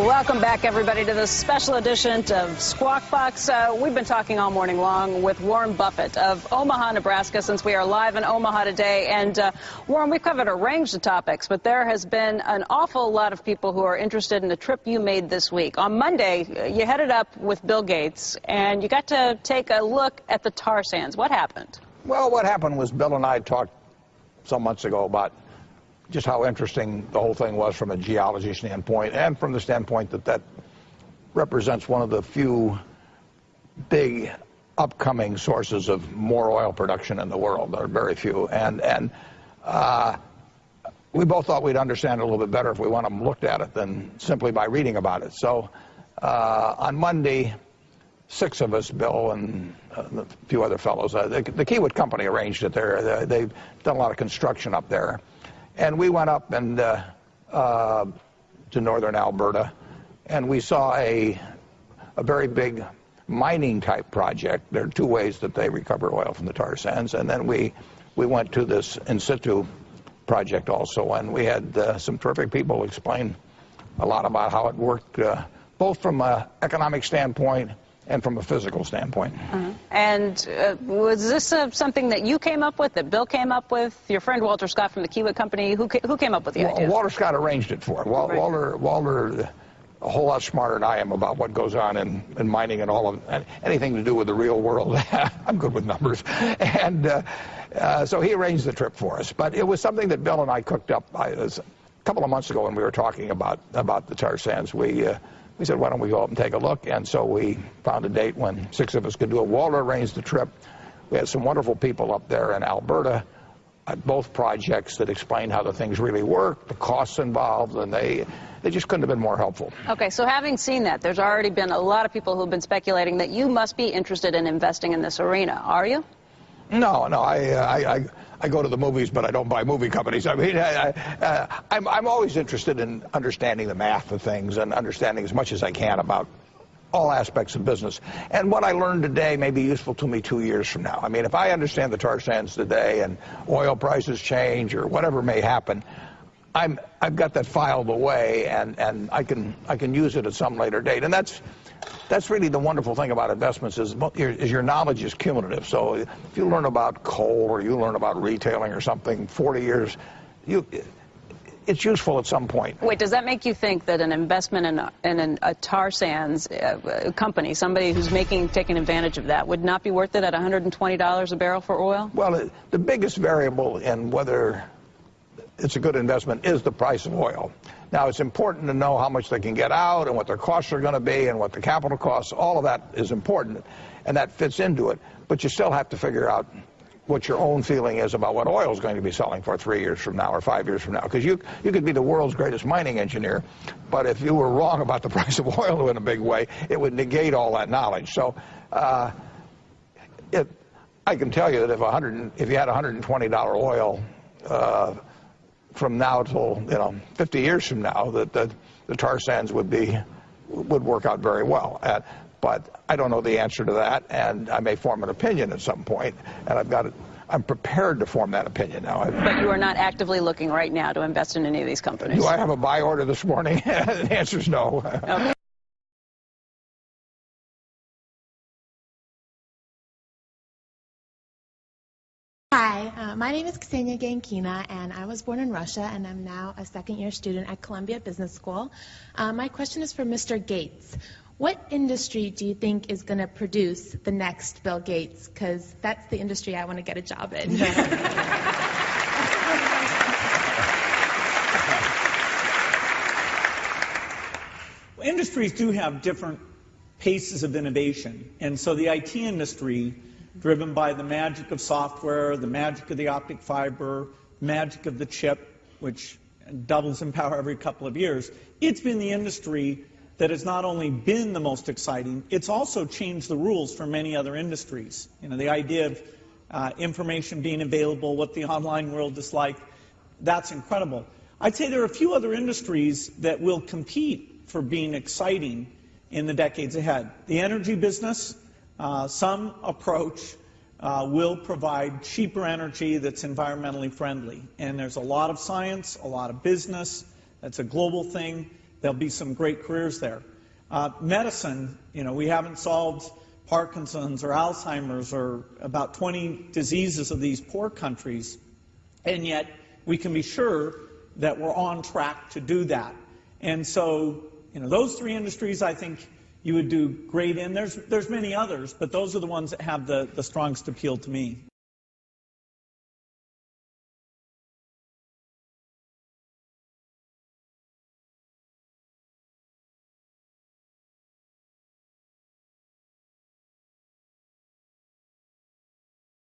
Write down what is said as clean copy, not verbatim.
Welcome back, everybody, to this special edition of Squawk Box. We've been talking all morning long with Warren Buffett of Omaha, Nebraska, since we are live in Omaha today. And Warren, we've covered a range of topics, but there has been an awful lot of people who are interested in the trip you made this week. On Monday, you headed up with Bill Gates, and you got to take a look at the tar sands. What happened? Well, what happened was Bill and I talked some months ago about just how interesting the whole thing was from a geology standpoint, and from the standpoint that that represents one of the few big upcoming sources of more oil production in the world. There are very few, and we both thought we'd understand it a little bit better if we went and looked at it than simply by reading about it. So on Monday, 6 of us, Bill and a few other fellows, the Kiewit Company arranged it there. They've done a lot of construction up there. And we went up and to northern Alberta, and we saw a very big mining type project. There are 2 ways that they recover oil from the tar sands. And then we went to this in situ project also, and we had some terrific people explain a lot about how it worked, both from an economic standpoint and from a physical standpoint. And was this something that you came up with, that Bill came up with, your friend Walter Scott from the Kiewit Company? Who came up with the idea? Walter Scott arranged it for it. Walter, a whole lot smarter than I am about what goes on in mining and all of anything to do with the real world. I'm good with numbers. And so he arranged the trip for us. But it was something that Bill and I cooked up a couple of months ago when we were talking about the tar sands. We said, why don't we go up and take a look? And so we found a date when 6 of us could do it. Walter arranged the trip. We had some wonderful people up there in Alberta at both projects that explained how the things really work, the costs involved, and they just couldn't have been more helpful. Okay, so having seen that, there's already been a lot of people who've been speculating that you must be interested in investing in this arena. Are you? No, I go to the movies, but I don't buy movie companies. I mean, I'm always interested in understanding the math of things and understanding as much as I can about all aspects of business. And what I learned today may be useful to me 2 years from now. I mean, if I understand the tar sands today and oil prices change or whatever may happen, I've got that filed away, and I can use it at some later date. And that's really the wonderful thing about investments is your knowledge is cumulative. So if you learn about coal or you learn about retailing or something 40 years, it's useful at some point. Wait, does that make you think that an investment in a tar sands company, somebody who's taking advantage of that, would not be worth it at $120 a barrel for oil? Well, the biggest variable in whether it's a good investment is the price of oil. Now, it's important to know how much they can get out and what their costs are going to be and what the capital costs. All of that is important, and that fits into it. But you still have to figure out what your own feeling is about what oil is going to be selling for 3 years from now or 5 years from now. Because you could be the world's greatest mining engineer, but if you were wrong about the price of oil in a big way, it would negate all that knowledge. So I can tell you that if you had $120 oil from now till 50 years from now, that the tar sands would work out very well. But I don't know the answer to that, and I may form an opinion at some point, and I'm prepared to form that opinion now. But you are not actively looking right now to invest in any of these companies? Do I have a buy order this morning? The answer is no. Okay. Hi, my name is Ksenia Gankina, and I was born in Russia, and I'm now a second-year student at Columbia Business School. My question is for Mr. Gates. What industry do you think is going to produce the next Bill Gates? Because that's the industry I want to get a job in. Well, industries do have different paces of innovation, and so the IT industry, driven by the magic of software, the magic of the optic fiber, magic of the chip, which doubles in power every couple of years, it's been the industry that has not only been the most exciting, it's also changed the rules for many other industries. The idea of information being available, what the online world is like, that's incredible. I'd say there are a few other industries that will compete for being exciting in the decades ahead. The energy business, some approach will provide cheaper energy that's environmentally friendly. And there's a lot of science, a lot of business. That's a global thing there'll be some great careers there. Medicine, we haven't solved Parkinson's or Alzheimer's or about 20 diseases of these poor countries, and yet we can be sure that we're on track to do that. And so, those three industries I think you would do great in. There's many others, but those are the ones that have the strongest appeal to me.